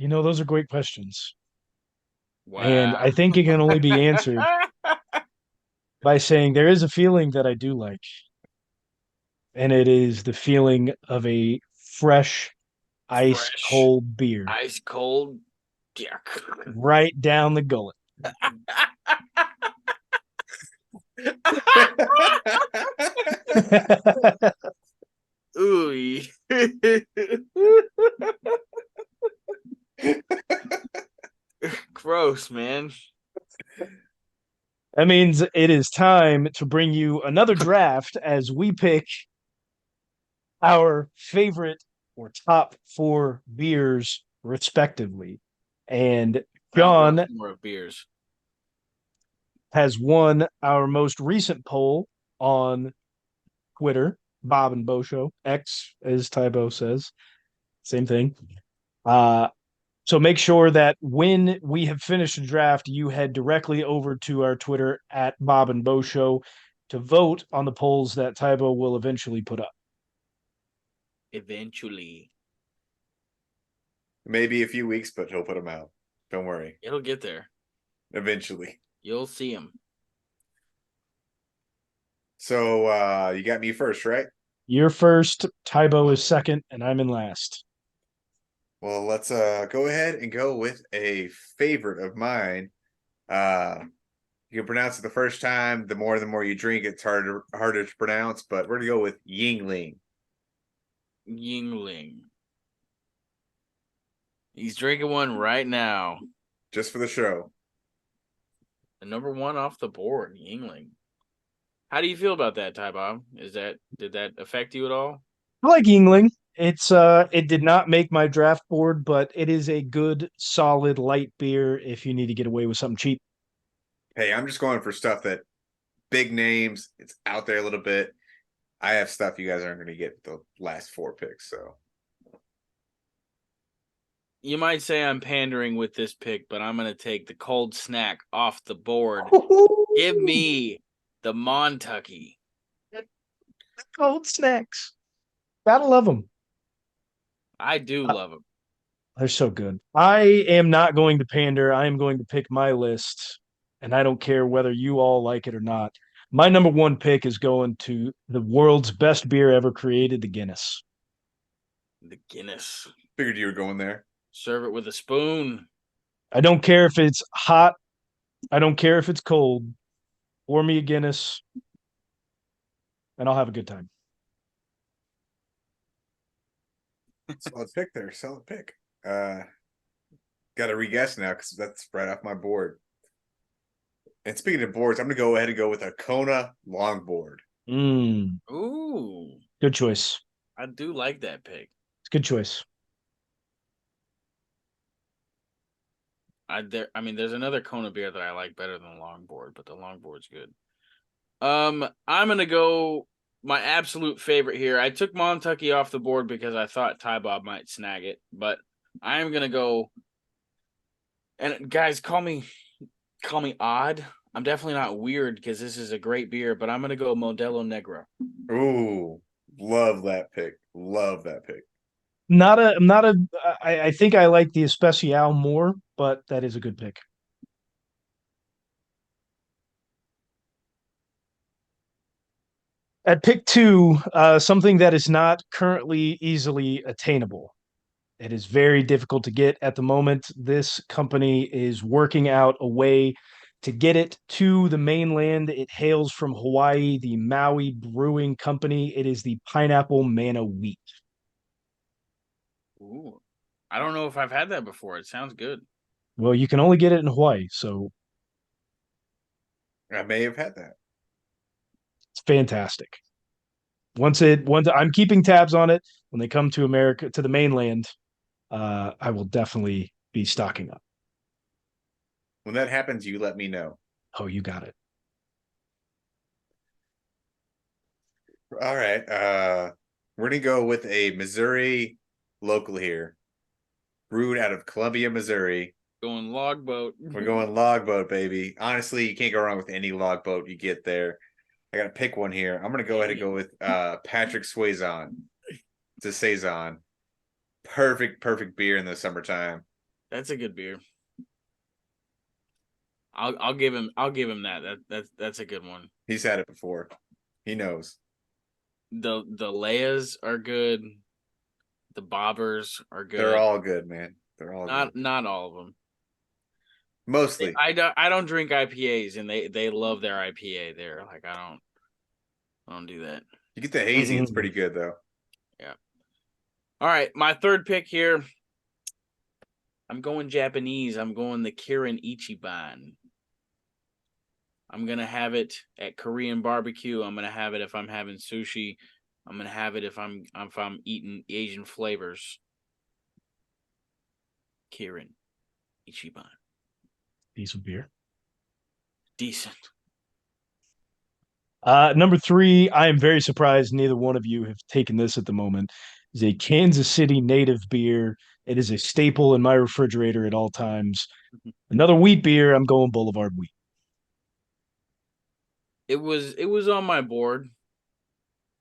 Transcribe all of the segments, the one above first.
Those are great questions. And Wow. I think it can only be answered by saying there is a feeling that I do like, and it is the feeling of a fresh, ice Fresh, cold beer ice cold. Yeah. right down the gullet. Ooh. Gross, man. That means it is time to bring you another draft as we pick our favorite or top four beers, respectively. And Mount John Rushmore of beers. has won our most recent poll on Twitter, Bob and Bo Show, X, as Tybo says. Same thing. Uh, so make sure that when we have finished the draft, you head directly over to our Twitter at Bob and Bo Show to vote on the polls that Tybo will eventually put up. Eventually. Maybe a few weeks, but he'll put them out. Don't worry. It'll get there. Eventually. You'll see him. So you got me first, right? You're first, Tybo is second, and I'm in last. Well, let's go ahead and go with a favorite of mine. You can pronounce it the first time. The more you drink, it's harder to pronounce. But we're gonna go with Yingling. Yingling. He's drinking one right now. Just for the show. The number one off the board, Yingling. How do you feel about that, Ty Bob? Did that affect you at all? I like Yingling. It did not make my draft board, but it is a good, solid light beer if you need to get away with something cheap. Hey, I'm just going for stuff that big names. It's out there a little bit. I have stuff you guys aren't going to get the last four picks. So You might say I'm pandering with this pick, but I'm going to take the cold snack off the board. Give me the Montucky. Cold snacks. Gotta love them. I do love them. They're so good. I am not going to pander. I am going to pick my list, and I don't care whether you all like it or not. My number one pick is going to the world's best beer ever created, the Guinness. The Guinness. figured you were going there. Serve it with a spoon. I don't care if it's hot. I don't care if it's cold. Pour me a Guinness, and I'll have a good time. Solid pick there. Solid pick. Got to re-guess now because that's right off my board. And speaking of boards, I'm going to go ahead and go with a Kona longboard. Ooh. Good choice. I do like that pick. It's a good choice. There's another Kona beer that I like better than the Longboard, but the Longboard's good. I'm gonna go my absolute favorite here. I took Montucky off the board because I thought Ty Bob might snag it, but I am gonna go. And guys, call me odd. I'm definitely not weird because this is a great beer, but I'm gonna go Modelo Negra. Ooh, love that pick. Love that pick. I think I like the Especial more, but that is a good pick. At pick two, something that is not currently easily attainable. It is very difficult to get at the moment. This company is working out a way to get it to the mainland. It hails from Hawaii, the Maui Brewing Company. It is the Pineapple Manna Wheat. Ooh. I don't know if I've had that before. It sounds good. Well, you can only get it in Hawaii, so I may have had that. it's fantastic. Once I'm keeping tabs on it when they come to America to the mainland, I will definitely be stocking up. When that happens, you let me know. Oh, you got it. All right. We're gonna go with a Missouri local here, brewed out of Columbia, Missouri. Going logboat. We're going logboat, baby. Honestly, you can't go wrong with any logboat you get there. I gotta pick one here. I'm gonna go ahead and go with Patrick Swayzon. It's a saison. Perfect beer in the summertime. That's a good beer. I'll give him that. That's a good one. He's had it before. He knows. The Leias are good. The Bobbers are good. They're all good, man. They're all good. Not all of them. Mostly. I don't drink IPAs, and they love their IPA. They're like, I don't do that. You get the hazy, it's pretty good though. Yeah. All right, my third pick here. I'm going Japanese. I'm going the Kirin Ichiban. I'm gonna have it at Korean barbecue. I'm gonna have it if I'm having sushi. I'm gonna have it if I'm eating Asian flavors. Kirin Ichiban. Decent beer. Decent. Number 3, I am very surprised neither one of you have taken this at the moment. Is a Kansas City native beer. It is a staple in my refrigerator at all times. Another wheat beer. I'm going Boulevard Wheat. It was on my board,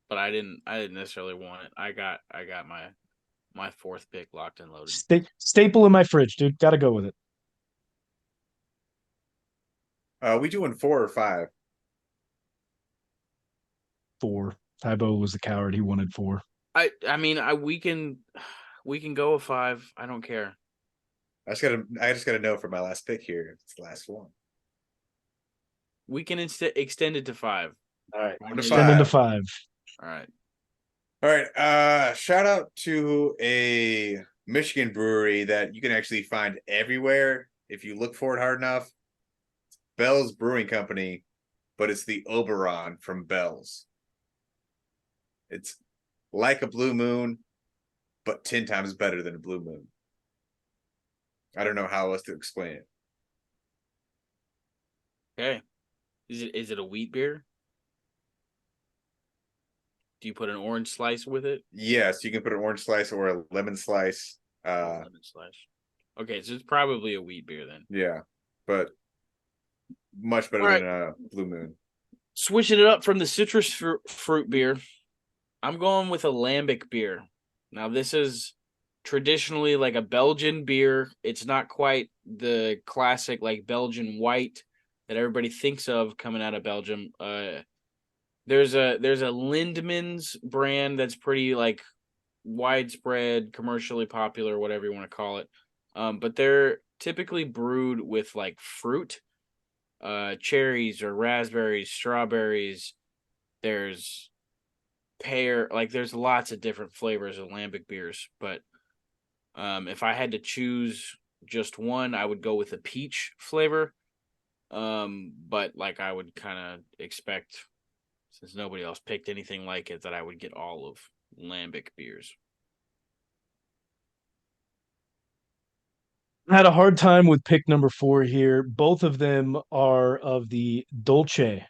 but I didn't necessarily want it. I got my fourth pick locked and loaded. Staple in my fridge, dude. Got to go with it. We doing 4 or 5? 4. Tybo was the coward. He wanted 4. I mean, we can go with 5. I don't care. I just gotta know for my last pick here. It's the last one. We can extend it to 5. All right. Extend into 5. All right. All right. Shout out to a Michigan brewery that you can actually find everywhere if you look for it hard enough. It's Bell's Brewing Company, but it's the Oberon from Bell's. It's like a Blue Moon, but 10 times better than a Blue Moon. I don't know how else to explain it. Okay. Is it a wheat beer? Do you put an orange slice with it? Yes, you can put an orange slice or a lemon slice. Lemon slice. Okay, so it's probably a wheat beer then. Yeah, but much better than a Blue Moon. Switching it up from the citrus fruit beer, I'm going with a lambic beer. Now, this is traditionally like a Belgian beer. It's not quite the classic like Belgian white that everybody thinks of coming out of Belgium. There's a Lindemans brand that's pretty like widespread, commercially popular, whatever you want to call it. But they're typically brewed with like fruit, cherries or raspberries, strawberries. There's pear, like there's lots of different flavors of lambic beers. But if I had to choose just one, I would go with a peach flavor. But like I would kind of expect, since nobody else picked anything like it, that I would get all of lambic beers. I had a hard time with pick number 4 here. Both of them are of the Dolce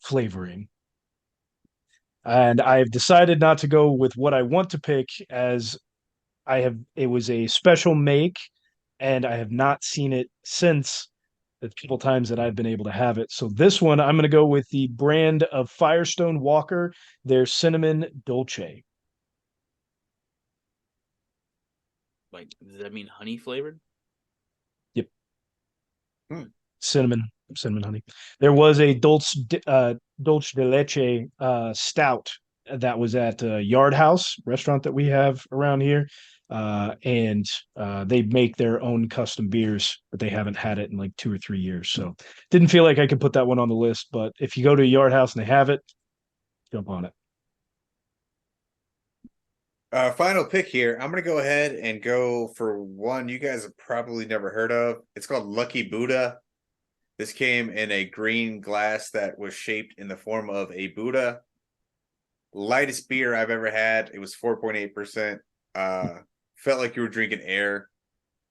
flavoring. And I've decided not to go with what I want to pick, as it was a special make and I have not seen it since the couple times that I've been able to have it. So this one, I'm going to go with the brand of Firestone Walker, their Cinnamon Dolce. Like, does that mean honey flavored? Yep. Cinnamon honey. There was a Dulce de Leche stout that was at Yard House restaurant that we have around here. And they make their own custom beers, but they haven't had it in like 2 or 3 years. So didn't feel like I could put that one on the list, but if you go to a Yard House and they have it, jump on it. Final pick here. I'm going to go ahead and go for one you guys have probably never heard of. It's called Lucky Buddha. This came in a green glass that was shaped in the form of a Buddha. Lightest beer I've ever had. It was 4.8%. Felt like you were drinking air.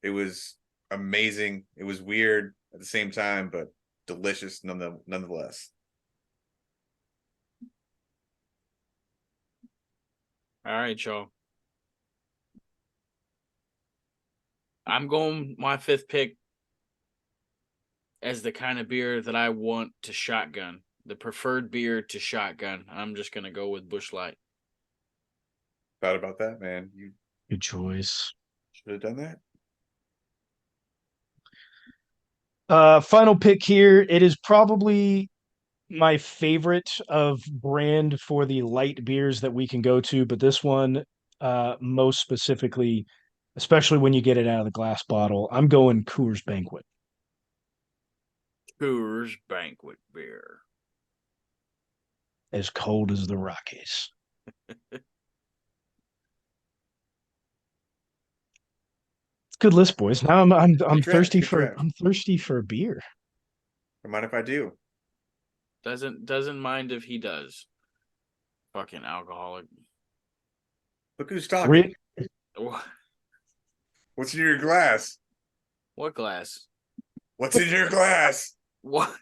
It was amazing. It was weird at the same time, but delicious nonetheless. All right, y'all. I'm going my 5th pick as the kind of beer that I want to shotgun. The preferred beer to shotgun. I'm just going to go with Busch Light. Thought about that, man. You Good choice. should have done that. Final pick here. It is probably my favorite of brand for the light beers that we can go to, but this one, most specifically, especially when you get it out of the glass bottle, I'm going Coors Banquet. Coors Banquet beer. As cold as the Rockies. It's a good list, boys. Now I'm Good draft. thirsty Good for draft. I'm thirsty for a beer. Don't mind if I do. Doesn't mind if he does. Fucking alcoholic. Look who's talking. Re- What's in your glass? What glass? What's in your glass? What?